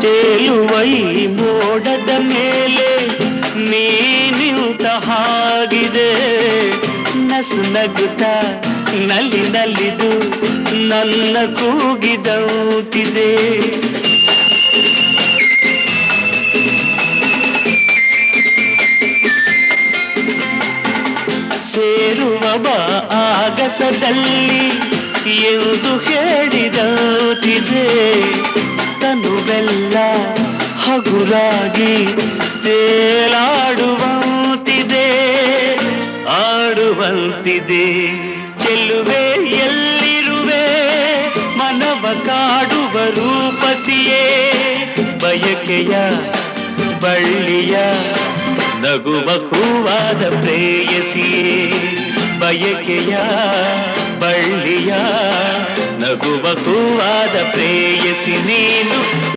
ತೇಲುವ ಈ ಮೋಡದ ಮೇಲೆ ನೀ ನಿಂತ ಹಾಗಿದೆ, ನಸು ನಗುತ್ತ ನಲ್ಲಿ ನಲಿದು ನನ್ನ ಕೂಗಿದಂತಿದೆ. ಸೇರುವ ಬಾ ಆಗಸದಲ್ಲಿ ಎಂದು ಹೇಳಿದಂತಿದೆ, ತನುವೆಲ್ಲ ಹಗುರಾಗಿ ತೇಲಾಡುವಂತಿದೆ, ಆಡುವಂತಿದೆ. ಚೆಲ್ಲುವೆ ಎಲ್ಲಿರುವೆ ಮನವ ಕಾಡುವ ರೂಪಸಿಯೇ, ಬಯಕೆಯ ಬಳ್ಳಿಯ ನಗುವ ಹೂವಾದ ಪ್ರೇಯಸಿಯೇ, ಬಯಕೆಯ ಬಳ್ಳಿಯ ನಗುವ ಹೂವಾದ ಪ್ರೇಯಸಿ ನೀನು.